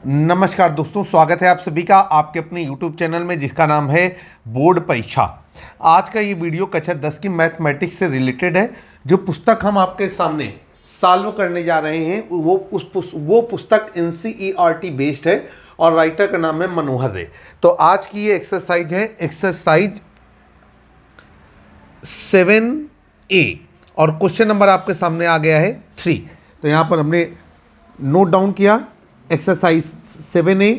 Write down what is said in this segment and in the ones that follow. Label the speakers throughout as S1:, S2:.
S1: नमस्कार दोस्तों, स्वागत है आप सभी का आपके अपने YouTube चैनल में जिसका नाम है बोर्ड परीक्षा। आज का ये वीडियो कक्षा 10 की मैथमेटिक्स से रिलेटेड है। जो पुस्तक हम आपके सामने सॉल्व करने जा रहे हैं वो पुस्तक NCERT बेस्ड है और राइटर का नाम है मनोहर रे। तो आज की ये एक्सरसाइज है एक्सरसाइज 7A और क्वेश्चन नंबर आपके सामने आ गया है 3। तो यहाँ पर हमने नोट डाउन किया एक्सरसाइज 7A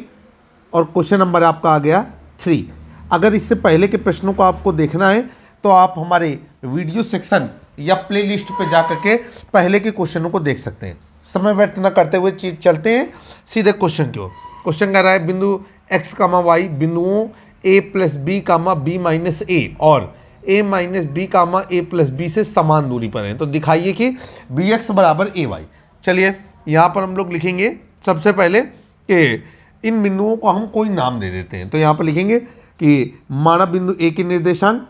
S1: और क्वेश्चन नंबर आपका आ गया 3। अगर इससे पहले के प्रश्नों को आपको देखना है तो आप हमारे वीडियो सेक्शन या प्लेलिस्ट पे जा करके पहले के क्वेश्चनों को देख सकते हैं। समय व्यर्थ न करते हुए चलते हैं सीधे क्वेश्चन की ओर। क्वेश्चन कह रहा है बिंदु x, y बिंदुओं a plus B B minus A और a minus B a plus B से समान दूरी पर हैं। तो दिखाइए कि bx बराबर ay। चलिए यहाँ पर हम लोग लिखेंगे सबसे पहले कि इन बिंदुओं को हम कोई नाम दे देते हैं। तो यहाँ पर लिखेंगे कि माना बिंदु ए के निर्देशांक,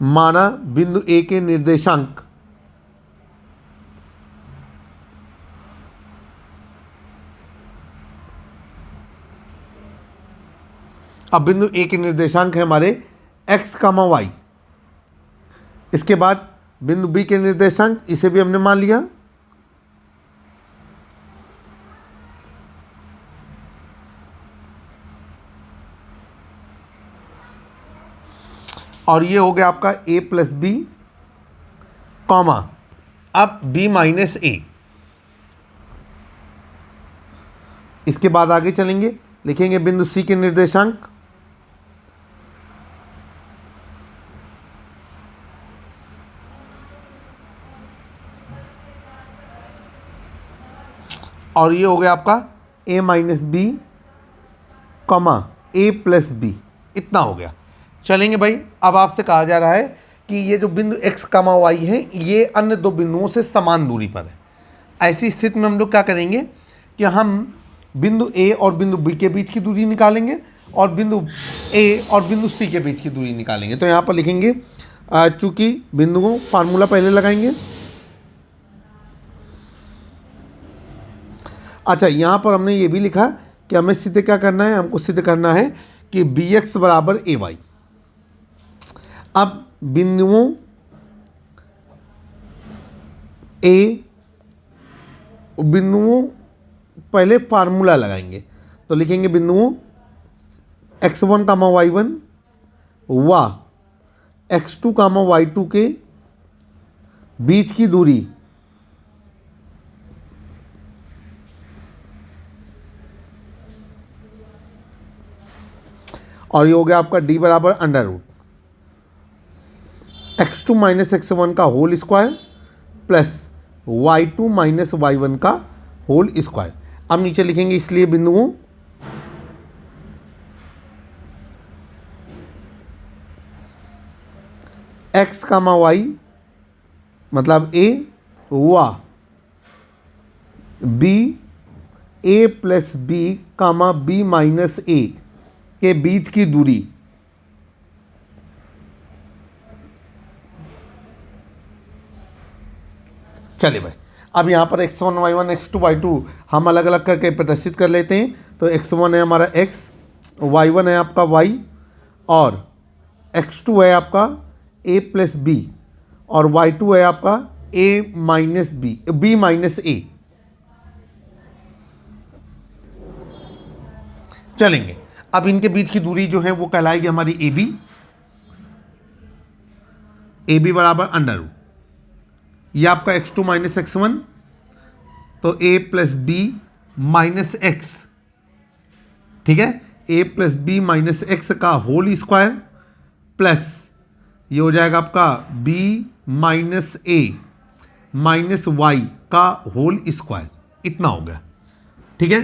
S1: माना बिंदु ए के निर्देशांक अब बिंदु ए के निर्देशांक है हमारे x, y। इसके बाद बिंदु बी के निर्देशांक, इसे भी हमने मान लिया। और ये हो गया आपका a प्लस बी कॉमा अब b माइनस ए। इसके बाद आगे चलेंगे, लिखेंगे बिंदु c के निर्देशांक, और ये हो गया आपका a minus B comma a plus B. इतना हो गया। चलेंगे भाई, अब आपसे कहा जा रहा है कि ये जो बिंदु x, y है ये अन्य दो बिंदुओं से समान दूरी पर है। ऐसी स्थिति में हम लोग क्या करेंगे कि हम बिंदु a और बिंदु b के बीच की दूरी निकालेंगे और बिंदु a और बिंदु c के बीच की दूरी निकालेंगे। तो यहाँ पर लिखेंगे चूंकि बिंदुओं, फार्मूला पहले लगाएंगे। अच्छा, यहाँ पर हमने ये भी लिखा कि हमें सिद्ध क्या करना है, हमको सिद्ध करना है कि bx बराबर ay। अब बिंदुओं पहले फार्मूला लगाएंगे। तो लिखेंगे बिंदुओं x1, y1 व x2, y2 के बीच की दूरी और ये हो गया आपका d बराबर under root x2 minus x1 का whole square plus y2 minus y1 का होल स्क्वायर। अब नीचे लिखेंगे इसलिए बिंदुओं x, y मतलब a व b, a plus B b minus a के बीच की दूरी चलिए भाई, अब यहाँ पर x1, y1, x2, y2 हम अलग अलग करके प्रदर्शित कर लेते हैं। तो x1 है हमारा x, y1 है आपका y और x2 है आपका a प्लस बी और y2 है आपका a minus B, b minus a। चलेंगे, अब इनके बीच की दूरी जो है वो कहलाएगी हमारी ab बराबर अंडर रूट ये आपका x2 माइनस x1 तो a plus B minus X, ठीक है, a plus B minus X का होल स्क्वायर प्लस ये हो जाएगा आपका b minus A minus Y का होल स्क्वायर। इतना हो गया, ठीक है।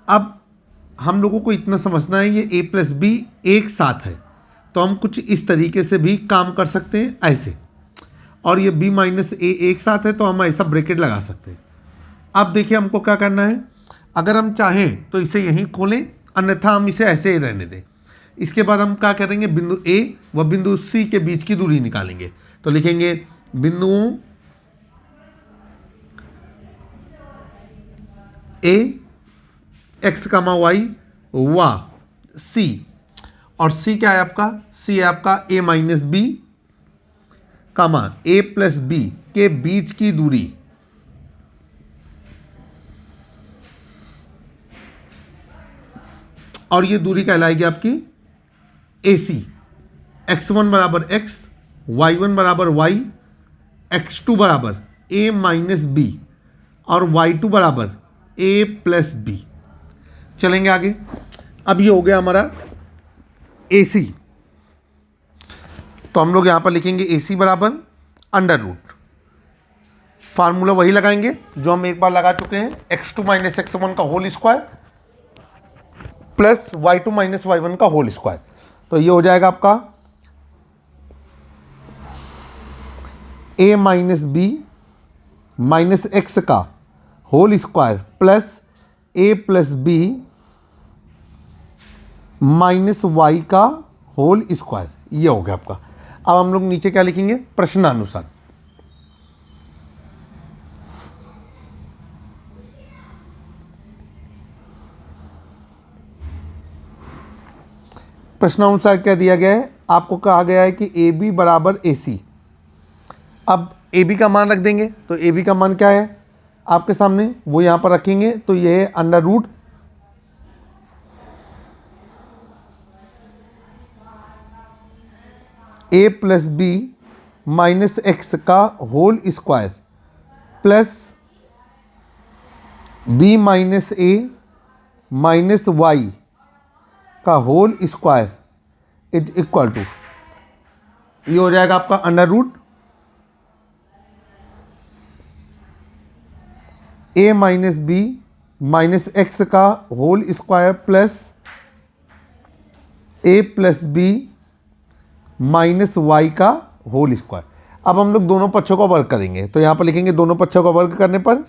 S1: अब हम लोगों को इतना समझना है ये a प्लस बी एक साथ है तो हम कुछ इस तरीके से भी काम कर सकते हैं ऐसे, और ये b माइनस ए एक साथ है तो हम ऐसा ब्रैकेट लगा सकते हैं। अब देखिए हमको क्या करना है, अगर हम चाहें तो इसे यहीं खोलें, अन्यथा हम इसे ऐसे ही रहने दें। इसके बाद हम क्या करेंगे, बिंदु a व बिंदु c के बीच की दूरी निकालेंगे। तो लिखेंगे बिंदुओं ए एक्स कामा वाई वा सी, और सी क्या है आपका, सी है आपका ए माइनस बी कामा ए प्लस बी के बीच की दूरी, और ये दूरी कहलाएगी आपकी ए सी। x1 बराबर x, y1 बराबर y, x2 बराबर a माइनस बी और y2 बराबर a प्लस बी। चलेंगे आगे। अब ये हो गया हमारा ए सी, तो हम लोग यहाँ पर लिखेंगे ए सी बराबर अंडर रूट, फार्मूला वही लगाएंगे जो हम एक बार लगा चुके हैं, x2 माइनस x1 का whole square plus y2 minus y1 का होल स्क्वायर। तो ये हो जाएगा आपका a minus B minus X का whole square plus a plus B minus Y का होल स्क्वायर, ये हो गया आपका। अब हम लोग नीचे क्या लिखेंगे, प्रश्नानुसार। प्रश्नानुसार क्या दिया गया है, आपको कहा गया है कि ए बी बराबर ए सी। अब ए बी का मान रख देंगे, तो ए बी का मान क्या है आपके सामने, वो यहाँ पर रखेंगे, तो ये है under root A plus B minus X का whole square plus B minus A minus Y का whole square is equal to, ये हो जाएगा आपका under root A minus B minus X का whole square plus A plus B minus Y का whole square. अब हम लोग दोनों पक्षों का वर्ग करेंगे, तो यहाँ पर लिखेंगे दोनों पक्षों का वर्ग करने पर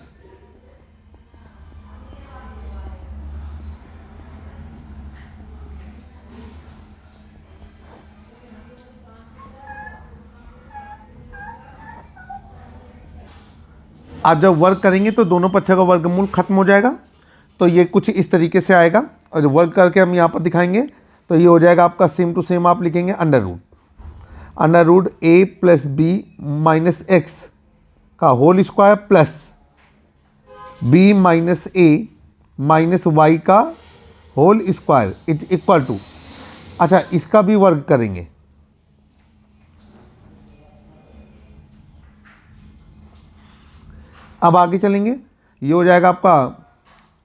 S1: आप जब वर्ग करेंगे तो दोनों पक्षों का वर्गमूल खत्म हो जाएगा, तो ये कुछ इस तरीके से आएगा, और जब वर्ग करके हम यहाँ पर दिखाएंगे तो ये हो जाएगा आपका सेम टू सेम, आप लिखेंगे under root A plus B minus X का whole square plus B minus A minus Y का whole square is equal to, अच्छा इसका भी वर्ग करेंगे, अब आगे चलेंगे, ये हो जाएगा आपका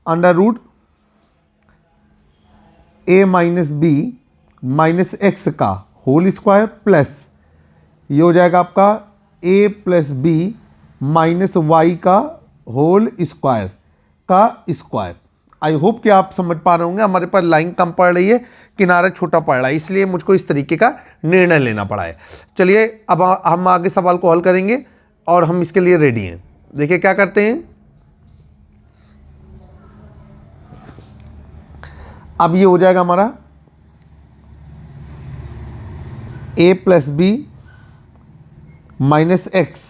S1: under root A minus B minus X का होल स्क्वायर प्लस ये हो जाएगा आपका A plus B minus Y का होल स्क्वायर का स्क्वायर। आई होप कि आप समझ पा रहे होंगे, हमारे पास लाइन कम पड़ रही है, किनारा छोटा पड़ रहा है, इसलिए मुझको इस तरीके का निर्णय लेना पड़ा है। चलिए अब हम आगे सवाल को हल करेंगे और हम इसके लिए रेडी हैं। देखिए क्या करते हैं, अब ये हो जाएगा हमारा A plus B minus X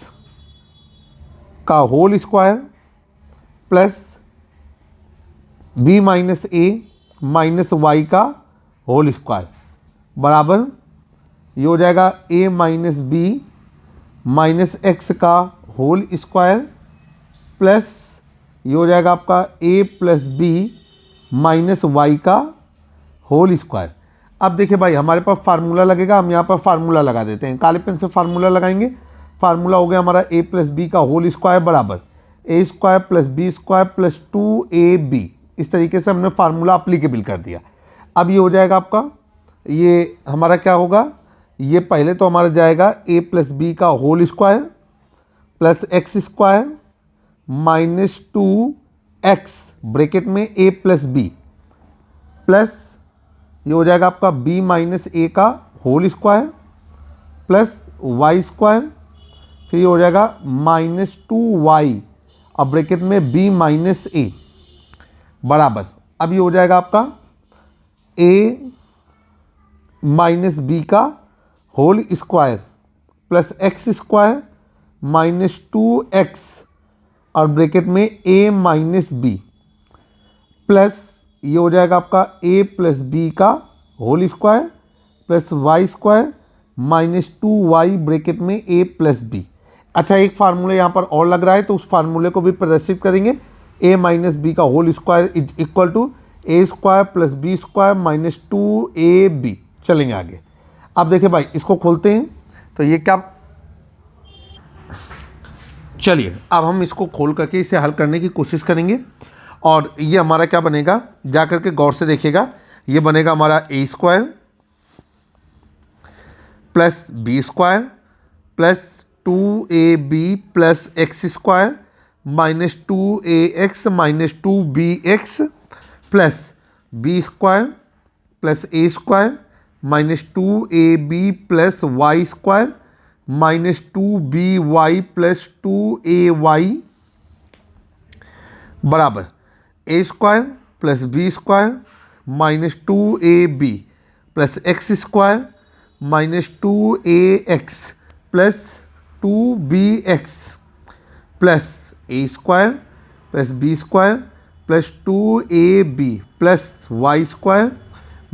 S1: का whole square plus B minus A minus Y का होल स्क्वायर बराबर ये हो जाएगा A minus B minus X का होल स्क्वायर प्लस ये हो जाएगा आपका A plus B minus Y का होल स्क्वायर। अब देखिए भाई हमारे पास फार्मूला लगेगा, हम यहाँ पर फार्मूला लगा देते हैं, काले पेन से फार्मूला लगाएंगे। फार्मूला हो गया हमारा ए प्लस बी का होल स्क्वायर बराबर A square plus B square plus 2ab। इस तरीके से हमने फार्मूला अप्लीकेबल कर दिया। अब ये हो जाएगा आपका, ये हमारा क्या होगा, ये पहले तो हमारा जाएगा ए प्लस बी का whole square plus X square minus 2x bracket में ए प्लस बी प्लस ये हो जाएगा आपका b माइनस ए का whole square plus Y square, फिर ये हो जाएगा माइनस 2y और ब्रैकेट में b माइनस ए बराबर, अब ये हो जाएगा आपका a माइनस बी का whole square plus X square minus 2x और ब्रैकेट में a माइनस बी प्लस ये हो जाएगा आपका a प्लस बी का whole square plus Y square minus 2y bracket में a प्लस बी। अच्छा, एक फार्मूले यहाँ पर और लग रहा है तो उस फार्मूले को भी प्रदर्शित करेंगे। a माइनस बी का whole square is equal to a square plus B square minus 2ab। चलेंगे आगे। अब देखिए भाई, इसको खोलते हैं तो ये क्या, चलिए अब हम इसको खोल करके इसे हल करने की कोशिश करेंगे। और ये हमारा क्या बनेगा, जा करके गौर से देखिएगा। ये बनेगा हमारा a square plus B square plus 2ab plus X square minus 2ax minus 2bx plus B square plus a square minus 2ab plus Y square minus 2by plus 2ay बराबर a square plus B square minus 2ab plus X square minus 2ax plus 2bx plus a square plus B square plus 2ab plus Y square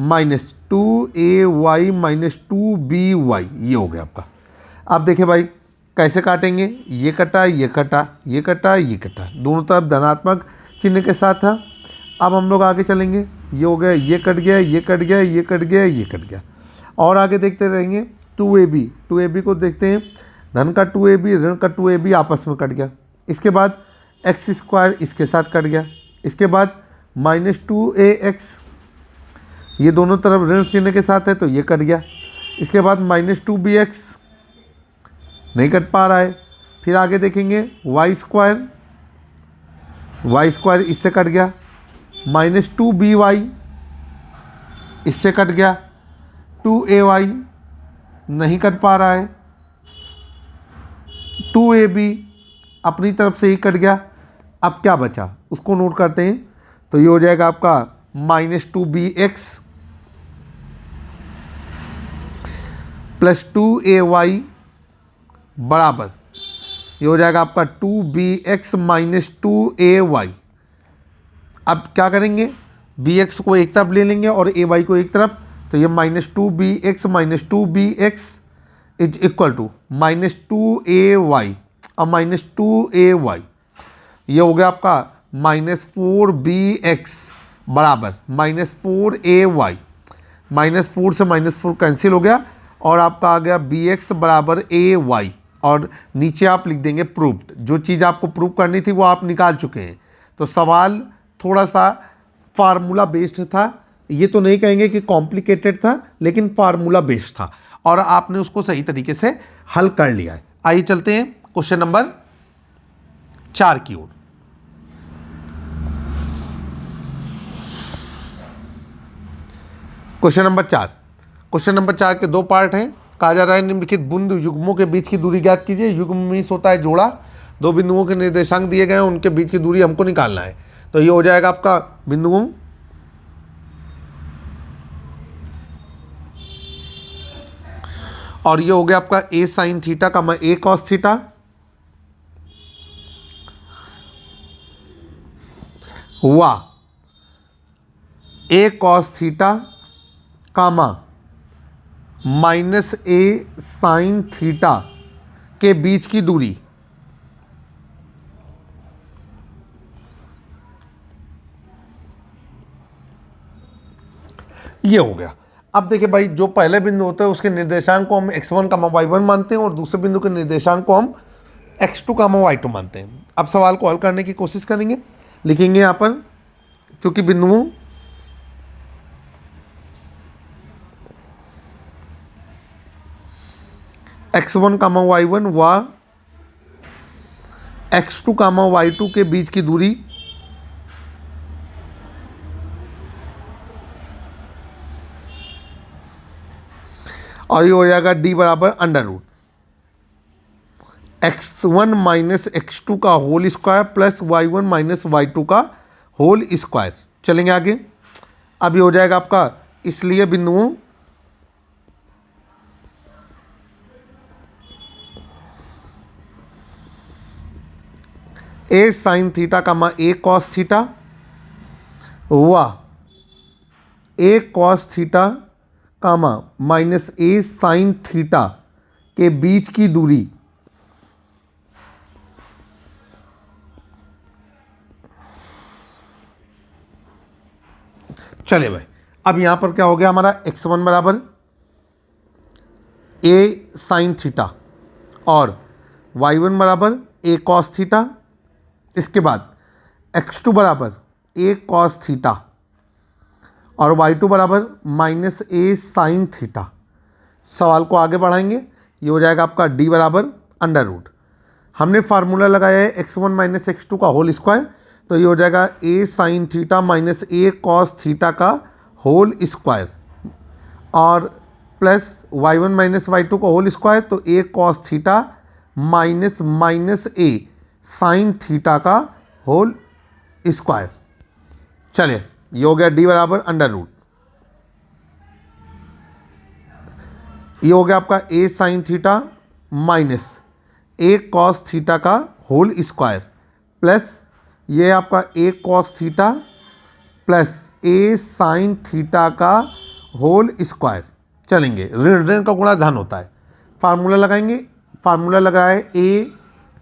S1: minus 2ay minus 2by। ये हो गया आपका। अब देखिए भाई, कैसे काटेंगे, ये कटा ये कटा ये कटा ये कटा, दोनों तरफ धनात्मक चिन्ह के साथ था। अब हम लोग आगे चलेंगे, ये हो गया, ये कट गया ये कट गया ये कट गया ये कट गया। और आगे देखते रहेंगे। 2ab को देखते हैं, धन का 2ab ऋण का 2ab आपस में कट गया। इसके बाद एक्स स्क्वायर इसके साथ कट गया। इसके बाद माइनस 2ax, ये दोनों तरफ ऋण चिन्ह के साथ है तो ये कट गया। इसके बाद माइनस 2bx नहीं कट पा रहा है। फिर आगे देखेंगे वाई स्क्वायर इससे कट गया, माइनस 2by इससे कट गया, 2ay नहीं कट पा रहा है, 2ab अपनी तरफ से ही कट गया। अब क्या बचा उसको नोट करते हैं। तो ये हो जाएगा आपका माइनस 2bx प्लस 2ay बराबर, ये हो जाएगा आपका 2bx माइनस 2ay। अब क्या करेंगे, bx को एक तरफ ले लेंगे और ay को एक तरफ, तो ये minus 2bx minus 2bx is equal to minus 2ay और माइनस 2ay। ये हो गया आपका माइनस 4bx बराबर माइनस 4ay। माइनस 4 से माइनस 4 कैंसिल हो गया और आपका आ गया bx बराबर ay। और नीचे आप लिख देंगे प्रूव्ड। जो चीज़ आपको प्रूव करनी थी वो आप निकाल चुके हैं। तो सवाल थोड़ा सा फार्मूला बेस्ड था, ये तो नहीं कहेंगे कि कॉम्प्लिकेटेड था, लेकिन फार्मूला बेस्ड था और आपने उसको सही तरीके से हल कर लिया है। आइए चलते हैं क्वेश्चन नंबर 4 की ओर। क्वेश्चन नंबर 4 के दो पार्ट हैं। कहा जा रहा है निम्नलिखित बिंदु युग्मों के बीच की दूरी ज्ञात कीजिए। युग्म मीन्स होता है जोड़ा, दो बिंदुओं के निर्देशांक दिए गए हैं, उनके बीच की दूरी हमको निकालना है। तो ये हो जाएगा आपका बिंदुओं और ये हो गया आपका a साइन थीटा का a कॉस थीटा हुआ a cos theta comma minus a sine theta के बीच की दूरी ये हो गया। अब देखिए भाई, जो पहले बिंदु होता है उसके निर्देशांक को हम x1 y1 मानते हैं और दूसरे बिंदु के निर्देशांक को हम x2 y2 मानते हैं। अब सवाल को हल करने की कोशिश करेंगे। लिखेंगे यहाँ पर, चूंकि बिंदुओं x1 y1 व x2 y2 के बीच की दूरी और ये हो जाएगा d बराबर under root x1 minus x2 का whole square plus y1 minus y2 का होल स्क्वायर। चलेंगे आगे। अब ये हो जाएगा आपका, इसलिए बिंदुओं a साइन थीटा का a कॉस थीटा हुआ ए कॉस थीटा कामा माइनस ए साइन थीटा के बीच की दूरी चले भाई। अब यहां पर क्या हो गया हमारा x1 बराबर ए साइन थीटा और y1 बराबर ए कॉस थीटा। इसके बाद x2 बराबर ए कॉस थीटा और y2 बराबर माइनस ए साइन थीटा। सवाल को आगे बढ़ाएंगे, ये हो जाएगा आपका d बराबर अंडर रूट। हमने फार्मूला लगाया है x1 माइनस x2 का होल स्क्वायर, तो ये हो जाएगा ए साइन थीटा माइनस ए कॉस थीटा का होल स्क्वायर और प्लस y1 माइनस y2 का होल स्क्वायर, तो ए कॉस थीटा माइनस माइनस ए साइन थीटा का होल स्क्वायर। चलिए ये हो गया d बराबर अंडर रूट। ये हो गया आपका ए साइन थीटा माइनस ए कॉस थीटा का होल स्क्वायर प्लस ये आपका ए कॉस थीटा प्लस ए साइन थीटा का होल स्क्वायर। चलेंगे, ऋण ऋण का गुणा धन होता है। फार्मूला लगाएंगे, फार्मूला लगाए ए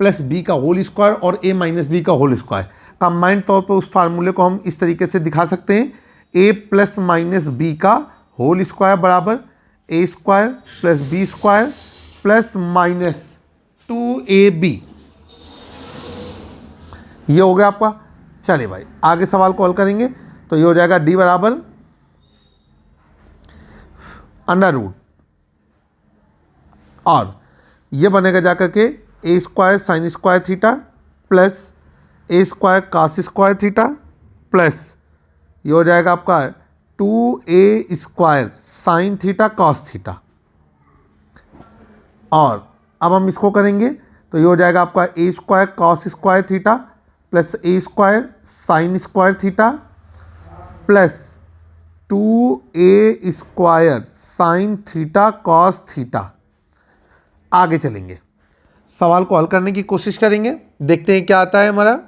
S1: प्लस बी का होल स्क्वायर और ए माइनस बी का होल स्क्वायर। कंबाइंड तौर पर उस फार्मूले को हम इस तरीके से दिखा सकते हैं, ए प्लस माइनस बी का होल स्क्वायर बराबर A square plus B square plus minus 2ab। ये हो गया आपका। चलिए भाई आगे सवाल को हल करेंगे, तो ये हो जाएगा d बराबर अंडर रूट और ये बनेगा जाकर के A square sine square theta plus A square cos square theta plus ये हो जाएगा आपका 2a square sine theta cos theta. और अब हम इसको करेंगे तो ये हो जाएगा आपका A square cos square theta plus A square sine square theta plus 2a square sine theta cos theta. आगे चलेंगे, सवाल को हल करने की कोशिश करेंगे, देखते हैं क्या आता है हमारा।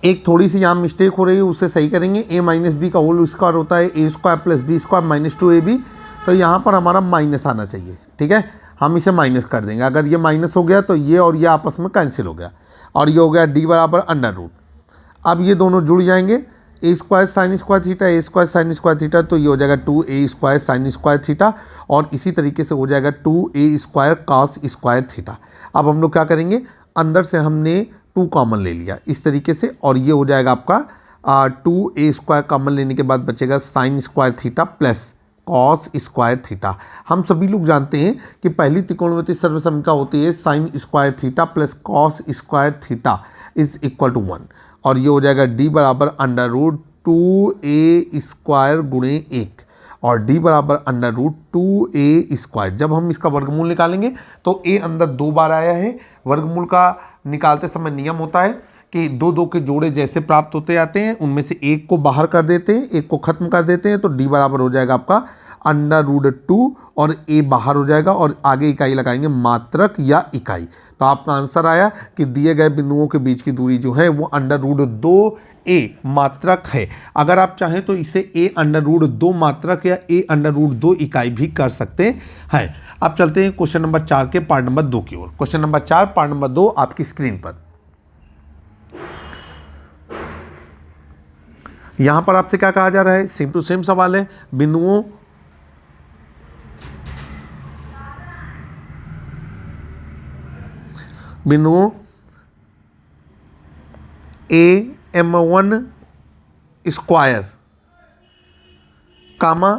S1: एक थोड़ी सी यहाँ मिस्टेक हो रही है, उसे सही करेंगे। ए माइनस बी का होल स्क्वायर होता है A square plus B square minus 2ab, तो यहाँ पर हमारा माइनस आना चाहिए। ठीक है, हम इसे माइनस कर देंगे। अगर ये माइनस हो गया तो ये और ये आपस में कैंसिल हो गया और ये हो गया d बराबर अंडर रूट। अब ये दोनों जुड़ जाएंगे, ए स्क्वायर साइन स्क्वायर थीटा ए स्क्वायर साइन स्क्वायर थीटा, तो ये हो जाएगा 2a square sine square theta और इसी तरीके से हो जाएगा 2a square cos square theta. अब हम लोग क्या करेंगे, अंदर से हमने 2 कॉमन ले लिया इस तरीके से और ये हो जाएगा आपका 2a स्क्वायर कॉमन लेने के बाद बचेगा sign square theta plus cos square theta. हम सभी लोग जानते हैं कि पहली त्रिकोणमितीय सर्वसमीकरण होती है sine square theta plus cos square theta is equal to 1 और ये हो जाएगा d बराबर अंडर रूट 2a स्क्वायर गुणे 1 और d बराबर अंडर रूट 2a स्क्वायर। जब हम इसका वर्गमूल निकालेंगे तो a अंदर 2 बार आया है। वर्गमूल का निकालते समय नियम होता है कि 2 के जोड़े जैसे प्राप्त होते जाते हैं उनमें से एक को बाहर कर देते हैं, एक को खत्म कर देते हैं, तो d बराबर हो जाएगा आपका अंडर रूट 2 और a बाहर हो जाएगा और आगे इकाई लगाएंगे मात्रक या इकाई। तो आपका आंसर आया कि दिए गए बिंदुओं के बीच की दूरी जो है वो अंडर रूट 2a मात्रक है। अगर आप चाहें तो इसे a अंडर रूट 2 मात्रक या a अंडर रूट 2 इकाई भी कर सकते हैं। अब चलते हैं क्वेश्चन नंबर 4 के पार्ट नंबर 2 की ओर। क्वेश्चन नंबर 4 पार्ट नंबर 2 आपकी स्क्रीन पर। यहां पर आपसे क्या कहा जा रहा है, सेम टू सेम सवाल है। बिंदुओं AM1 स्क्वायर कामा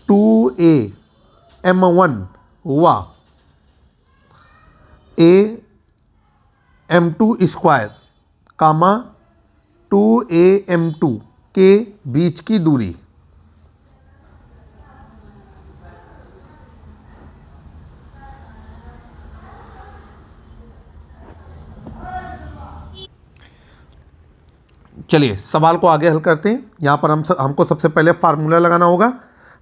S1: 2AM1 हुआ AM2 स्क्वायर कामा 2AM2 के बीच की दूरी। चलिए सवाल को आगे हल करते हैं। यहाँ पर हमको सबसे पहले फार्मूला लगाना होगा।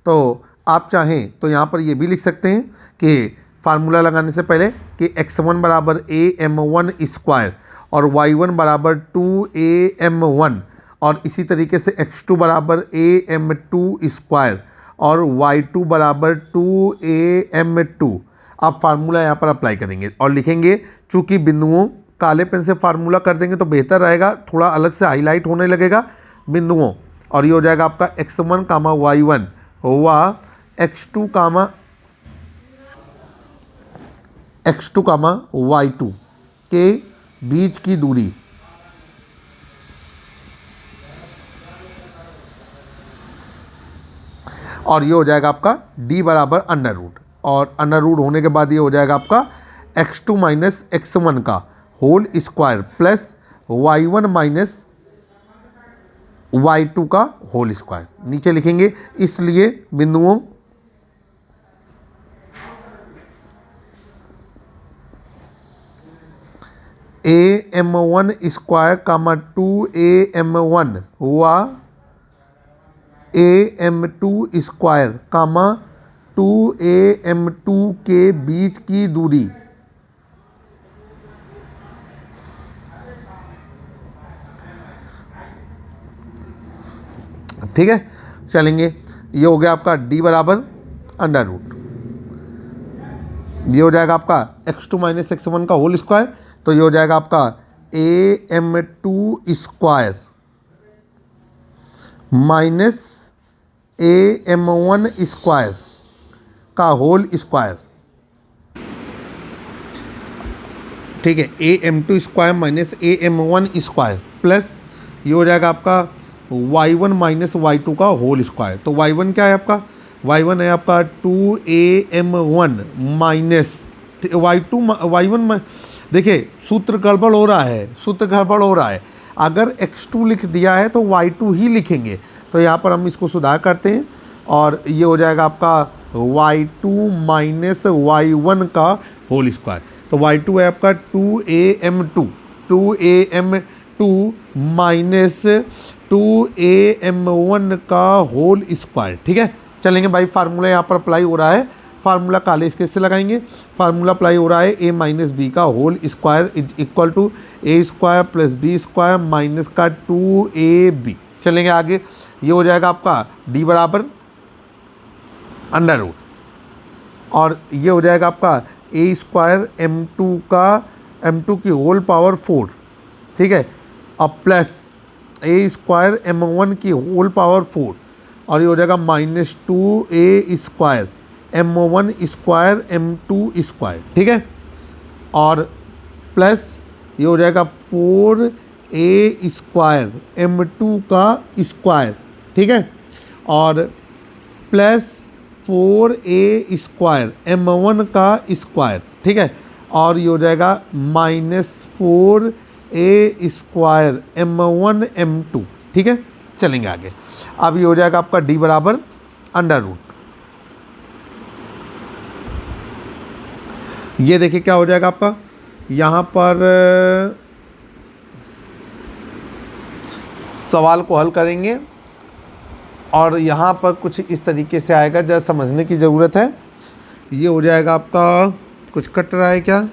S1: तो आप चाहें तो यहाँ पर ये भी लिख सकते हैं कि फार्मूला लगाने से पहले कि x1 बराबर AM1 स्क्वायर और y1 बराबर 2AM1 और इसी तरीके से x2 बराबर AM2 स्क्वायर और y2 बराबर 2AM2। आप फार्मूला यहाँ पर अप्लाई करेंगे और लिखेंगे। चूँकि बिंदुओं काले पेन से फार्मूला कर देंगे तो बेहतर रहेगा, थोड़ा अलग से हाईलाइट होने लगेगा बिंदुओं। और ये हो जाएगा आपका x1 कामा y1 हुआ x2 कामा y2 के बीच की दूरी और ये हो जाएगा आपका d बराबर अंडर रूट, और अंडर रूट होने के बाद ये हो जाएगा आपका x2 माइनस x1 का whole square plus y1 minus y2 का होल स्क्वायर। नीचे लिखेंगे इसलिए बिंदुओं AM1 स्क्वायर कामा 2AM1 हुआ AM2 स्क्वायर कामा 2AM2 के बीच की दूरी ठीक है। चलेंगे, ये हो गया आपका d बराबर अंडर रूट, ये हो जाएगा आपका x2 माइनस x1 का होल स्क्वायर। तो ये हो जाएगा आपका AM2 square minus AM1 square का होल स्क्वायर, ठीक है। AM2 square minus AM1 square plus ये हो जाएगा आपका y1 माइनस y2 का होल स्क्वायर। तो y1 क्या है आपका, y1 है आपका 2AM1 माइनस y1। देखिए सूत्र गड़बड़ हो रहा है, अगर x2 लिख दिया है तो y2 ही लिखेंगे। तो यहाँ पर हम इसको सुधार करते हैं और ये हो जाएगा आपका y2 माइनस y1 का होल स्क्वायर। तो y2 है आपका 2AM2 माइनस 2AM1 का होल स्क्वायर, ठीक है। चलेंगे भाई, फार्मूला यहाँ पर अप्लाई हो रहा है, फार्मूला काले स्केच से लगाएंगे। फार्मूला अप्लाई हो रहा है a माइनस बी का whole square is equal to a square plus B square minus का 2ab। चलेंगे आगे, ये हो जाएगा आपका d बराबर अंडर रूट और ये हो जाएगा आपका a स्क्वायर m2 की होल पावर 4, ठीक है, और प्लस a स्क्वायर m1 की होल पावर 4 और ये हो जाएगा minus 2a square m1 square m2 square, ठीक है, और प्लस ये हो जाएगा 4a स्क्वायर m2 का स्क्वायर, ठीक है, और प्लस 4a स्क्वायर m1 का स्क्वायर, ठीक है, और ये हो जाएगा minus 4a square m1 m2, ठीक है। चलेंगे आगे, अब ये हो जाएगा आपका d बराबर अंडर रूट। ये देखिए क्या हो जाएगा आपका, यहाँ पर सवाल को हल करेंगे और यहाँ पर कुछ इस तरीके से आएगा, जरा समझने की ज़रूरत है। ये हो जाएगा आपका, कुछ कट रहा है क्या,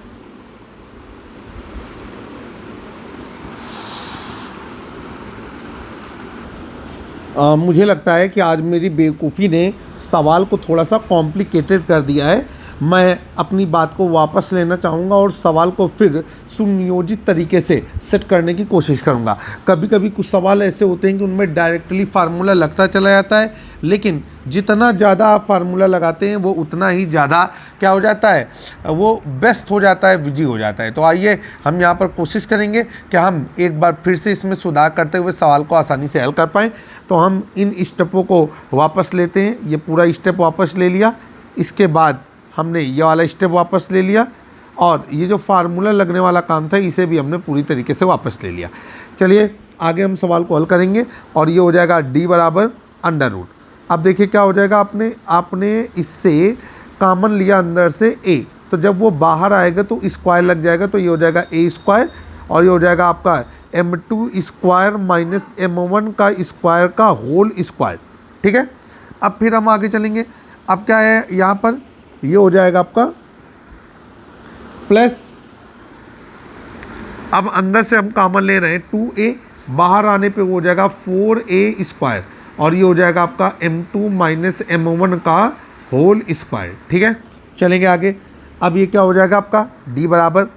S1: मुझे लगता है कि आज मेरी बेवकूफ़ी ने सवाल को थोड़ा सा कॉम्प्लिकेटेड कर दिया है। मैं अपनी बात को वापस लेना चाहूँगा और सवाल को फिर सुनियोजित तरीके से सेट करने की कोशिश करूँगा। कभी कभी कुछ सवाल ऐसे होते हैं कि उनमें डायरेक्टली फार्मूला लगता चला जाता है, लेकिन जितना ज़्यादा आप फार्मूला लगाते हैं वो उतना ही ज़्यादा क्या हो जाता है, वो बेस्ट हो जाता है, बिजी हो जाता है। तो आइए हम यहाँ पर कोशिश करेंगे कि हम एक बार फिर से इसमें सुधार करते हुए सवाल को आसानी से हल कर पाएँ। तो हम इन स्टेपों को वापस लेते हैं, ये पूरा स्टेप वापस ले लिया, इसके बाद हमने ये वाला स्टेप वापस ले लिया और ये जो फार्मूला लगने वाला काम था इसे भी हमने पूरी तरीके से वापस ले लिया। चलिए आगे हम सवाल को हल करेंगे और ये हो जाएगा d बराबर अंडर रूट। अब देखिए क्या हो जाएगा, आपने इससे कॉमन लिया अंदर से a, तो जब वो बाहर आएगा तो स्क्वायर लग जाएगा, तो ये हो जाएगा a स्क्वायर और ये हो जाएगा आपका m2 स्क्वायर माइनस m1 का स्क्वायर का होल स्क्वायर। ठीक है, अब फिर हम आगे चलेंगे। अब क्या है यहाँ पर, ये हो जाएगा आपका प्लस, अब अंदर से हम कॉमन ले रहे हैं 2a, बाहर आने पे हो जाएगा 4a स्क्वायर और ये हो जाएगा आपका m2 माइनस m1 का होल स्क्वायर। ठीक है, चलेंगे आगे। अब ये क्या हो जाएगा आपका d बराबर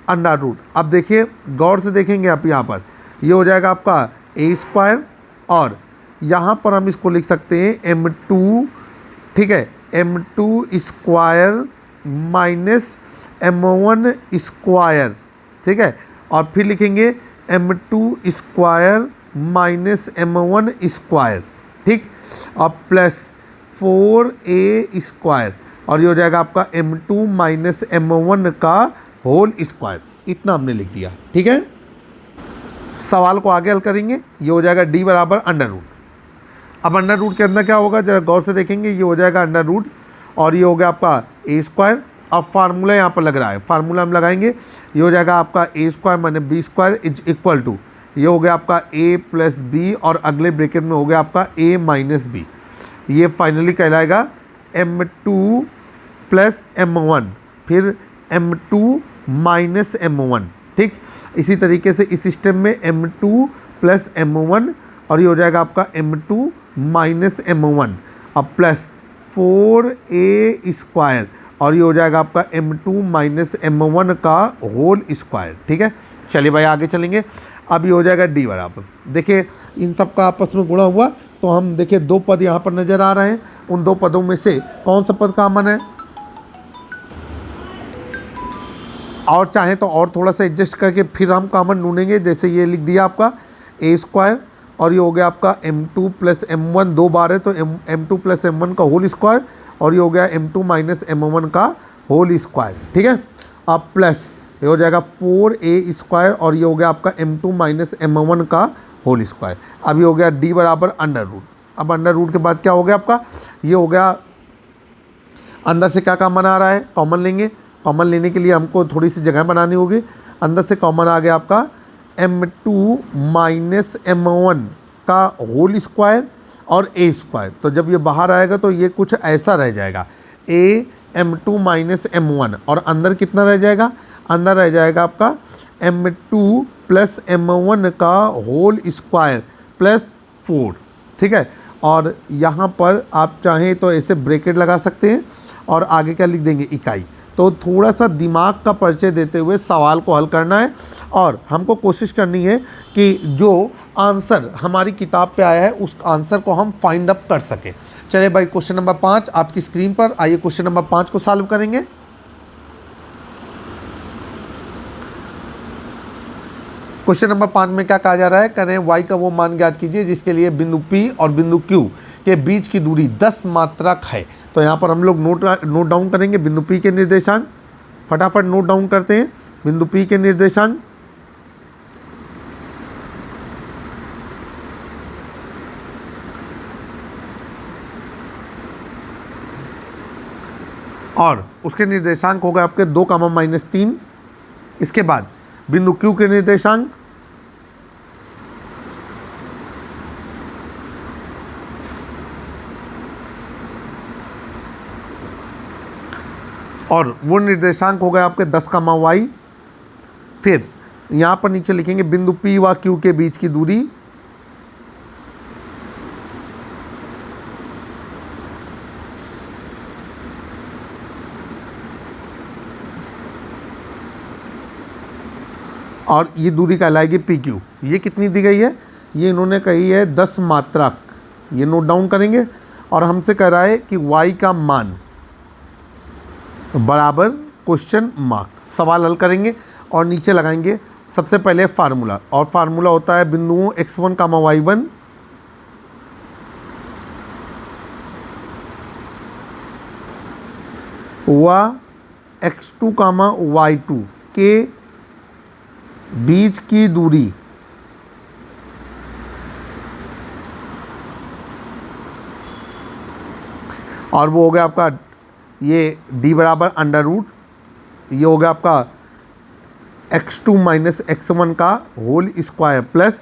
S1: अंडर रूट। अब देखिए गौर से देखेंगे आप, यहाँ पर ये हो जाएगा आपका a स्क्वायर और यहाँ पर हम इसको लिख सकते हैं m2, ठीक है, m2 square minus m1 square. ठीक है, और फिर लिखेंगे m2 square minus m1 square. ठीक, और प्लस 4a स्क्वायर और ये हो जाएगा आपका m2 माइनस m1 का होल स्क्वायर। इतना हमने लिख दिया। ठीक है, सवाल को आगे हल करेंगे। ये हो जाएगा d बराबर अंडर रूट। अब अंडर रूट के अंदर क्या होगा जरा गौर से देखेंगे, ये हो जाएगा अंडर रूट और ये हो गया आपका a स्क्वायर। अब फार्मूला यहाँ पर लग रहा है, फार्मूला हम लगाएंगे। ये हो जाएगा आपका a square minus b square is equal to, ये हो गया आपका a प्लस बी और अगले ब्रैकेट में हो गया आपका a माइनस बी। ये फाइनली कहलाएगा m2 प्लस m1 फिर m2 माइनस m1। ठीक, इसी तरीके से इस सिस्टम में m2 प्लस m1 और ये हो जाएगा आपका m2 माइनस m1 अब प्लस 4a स्क्वायर और ये हो जाएगा आपका m2 माइनस m1 का होल स्क्वायर। ठीक है, चलिए भाई आगे चलेंगे। अब ये हो जाएगा d बराबर, देखिए इन सब का आपस में गुणा हुआ तो हम देखिए दो पद यहाँ पर नज़र आ रहे हैं। उन दो पदों में से कौन सा पद कॉमन है, और चाहे तो और थोड़ा सा एडजस्ट करके फिर हम कॉमन ढूंढेंगे। जैसे ये लिख दिया आपका a स्क्वायर और ये हो गया आपका m2 प्लस m1, 2 बार है तो m2 प्लस m1 का होल स्क्वायर और ये हो गया m2 माइनस m1 का होल स्क्वायर। ठीक है, अब प्लस ये हो जाएगा 4a स्क्वायर और ये हो गया आपका m2 माइनस m1 का होल स्क्वायर। अब ये हो गया d बराबर अंडर रूट। अब अंडर रूट के बाद क्या हो गया आपका, ये हो गया अंदर से क्या कॉमन आ रहा है, कॉमन लेंगे। कॉमन लेने के लिए हमको थोड़ी सी जगह बनानी होगी। अंदर से कॉमन आ गया आपका m2 माइनस m1 का होल स्क्वायर और a स्क्वायर। तो जब ये बाहर आएगा तो ये कुछ ऐसा रह जाएगा a m2 माइनस m1 और अंदर कितना रह जाएगा, अंदर रह जाएगा आपका m2 प्लस m1 का होल स्क्वायर प्लस 4। ठीक है, और यहाँ पर आप चाहें तो ऐसे ब्रैकेट लगा सकते हैं और आगे क्या लिख देंगे इकाई। तो थोड़ा सा दिमाग का परिचय देते हुए सवाल को हल करना है और हमको कोशिश करनी है कि जो आंसर हमारी किताब पे आया है उस आंसर को हम फाइंड अप कर सकें। चलिए भाई क्वेश्चन नंबर 5 आपकी स्क्रीन पर, आइए क्वेश्चन नंबर 5 को सॉल्व करेंगे। क्वेश्चन नंबर 5 में क्या कहा जा रहा है, कह रहे हैं y का वो मान ज्ञात कीजिए जिसके लिए बिंदु P और बिंदु Q के बीच की दूरी 10 मात्रक है। तो यहाँ पर हम लोग नोट डाउन करेंगे बिंदु P के निर्देशांक, फटाफट नोट डाउन करते हैं बिंदु P के निर्देशांक। और उसके निर्देशांक हो गए आपके 2, -3। इसके बाद बिंदु Q के निर्देशांक और वो निर्देशांक हो गए आपके 10, y। फिर यहाँ पर नीचे लिखेंगे बिंदु P व Q के बीच की दूरी और ये दूरी कहलाएगी PQ। ये कितनी दी गई है, ये इन्होंने कही है 10 मात्रक। ये नोट डाउन करेंगे और हमसे कह रहा है कि y का मान बराबर क्वेश्चन मार्क। सवाल हल करेंगे और नीचे लगाएंगे सबसे पहले फार्मूला, और फार्मूला होता है बिंदुओं x1, y1 व x2, y2 के बीच की दूरी और वो हो गया आपका ये d बराबर अंडर रूट, ये हो गया आपका x2 माइनस x1 का whole square plus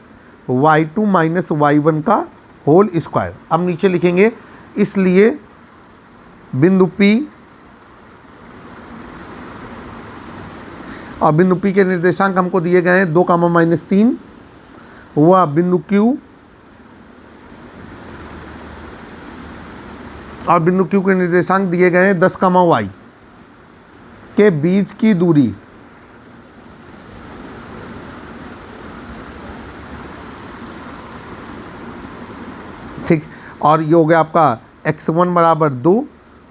S1: y2 minus y1 का होल स्क्वायर। अब नीचे लिखेंगे इसलिए बिंदु P और बिंदु P के निर्देशांक हमको दिए गए हैं 2, -3 हुआ बिंदु Q और बिंदु Q के निर्देशांक दिए गए हैं 10, y के बीच की दूरी ठीक। और ये हो गया आपका x1 बराबर 2,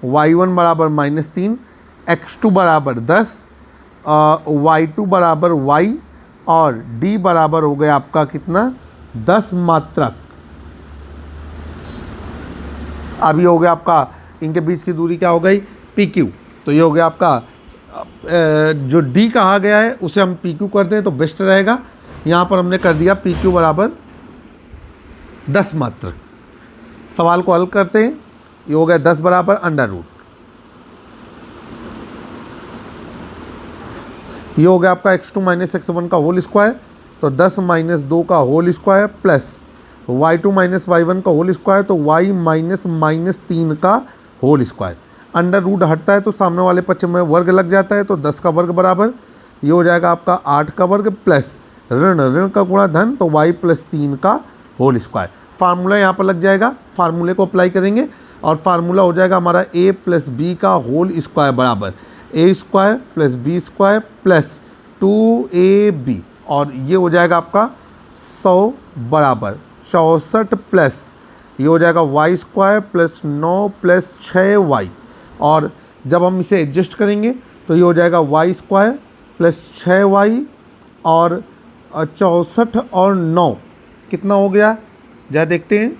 S1: y1 बराबर -3, x2 बराबर 10, y2 बराबर y और d बराबर हो गया आपका कितना 10 मात्रक। अब ये हो गया आपका इनके बीच की दूरी क्या हो गई PQ। तो ये हो गया आपका जो D कहा गया है उसे हम PQ करते हैं तो बेस्ट रहेगा। यहाँ पर हमने कर दिया PQ बराबर 10 मात्रक। सवाल को हल करते हैं। ये हो गया 10 बराबर अंडर रूट। ये हो गया आपका x2 माइनस x1 का होल स्क्वायर तो 10 माइनस 2 का whole square plus y2 minus y1 का होल स्क्वायर तो y माइनस 3 का होल स्क्वायर। अंडर रूट हटता है तो सामने वाले पक्ष में वर्ग लग जाता है तो 10 का वर्ग बराबर ये हो जाएगा आपका 8 का वर्ग प्लस ऋण का गुणा धन तो y प्लस 3 का होल स्क्वायर। फार्मूला यहाँ पर लग जाएगा, फार्मूले को अप्लाई करेंगे और फार्मूला हो जाएगा हमारा a प्लस बी का होल स्क्वायर बराबर a square plus B square plus 2ab और ये हो जाएगा आपका 100 बराबर 64 प्लस ये हो जाएगा y square plus 9 plus 6y और जब हम इसे एडजस्ट करेंगे तो ये हो जाएगा y स्क्वायर प्लस 6y और 64 और 9 कितना हो गया जरा देखते हैं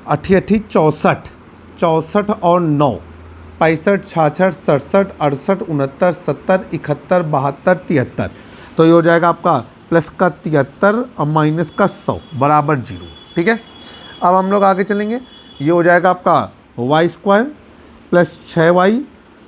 S1: 88 64 और 9 65 66 67 68 69 70 71 72 73 तो ये हो जाएगा आपका प्लस का 73 और माइनस का 100 बराबर 0। ठीक है, अब हम लोग आगे चलेंगे। ये हो जाएगा आपका y square plus 6y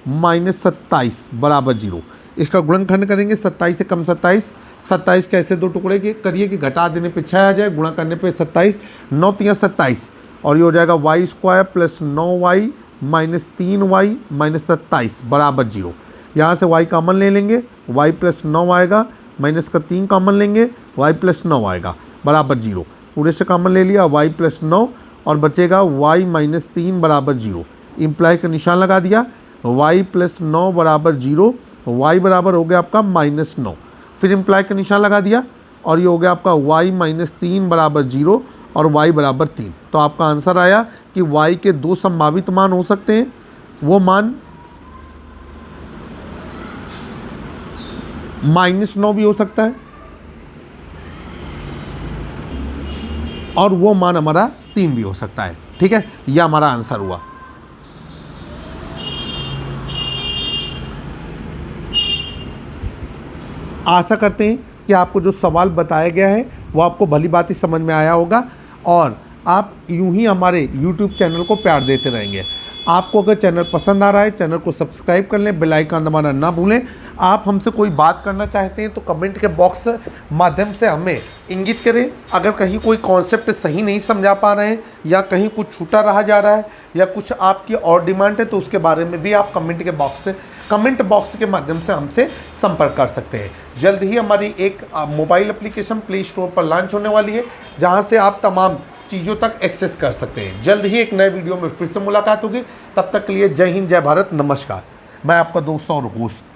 S1: minus 27 बराबर 0। इसका गुणनखंड करेंगे 27 से कम 27 कैसे दो टुकड़े के करिए कि घटा देने पे 6 आ जाए, गुणा करने पे 27 9 3 27 और ये हो जाएगा y square plus 9y minus 3y minus 27 बराबर 0। यहाँ से y कॉमन ले लेंगे y प्लस 9 आएगा माइनस का 3 कॉमन लेंगे y प्लस 9 आएगा बराबर 0। पूरे से कॉमन ले लिया y प्लस 9 और बचेगा y माइनस 3 बराबर 0। इम्प्लाई का निशान लगा दिया y प्लस 9 बराबर 0, y बराबर हो गया आपका माइनस 9। फिर इम्प्लाई का निशान लगा दिया और ये हो गया आपका y माइनस 3 बराबर 0 और y बराबर 3। तो आपका आंसर आया कि y के दो संभावित मान हो सकते हैं। वो मान -9 भी हो सकता है और वो मान हमारा 3 भी हो सकता है। ठीक है, यह हमारा आंसर हुआ। आशा करते हैं कि आपको जो सवाल बताया गया है वो आपको भली भांति ही समझ में आया होगा और आप यूं ही हमारे YouTube चैनल को प्यार देते रहेंगे। आपको अगर चैनल पसंद आ रहा है चैनल को सब्सक्राइब कर लें, बेल आइकन दबाना ना भूलें। आप हमसे कोई बात करना चाहते हैं तो कमेंट के बॉक्स माध्यम से हमें इंगित करें। अगर कहीं कोई कॉन्सेप्ट सही नहीं समझा पा रहे हैं या कहीं कुछ छूटा रहा जा रहा है या कुछ आपकी और डिमांड है तो उसके बारे में भी आप कमेंट बॉक्स के माध्यम से हमसे संपर्क कर सकते हैं। जल्द ही हमारी एक मोबाइल एप्लीकेशन प्ले स्टोर पर लॉन्च होने वाली है जहां से आप तमाम चीज़ों तक एक्सेस कर सकते हैं। जल्द ही एक नए वीडियो में फिर से मुलाकात होगी। तब तक के लिए जय हिंद, जय भारत, नमस्कार। मैं आपका दोस्त और होस्ट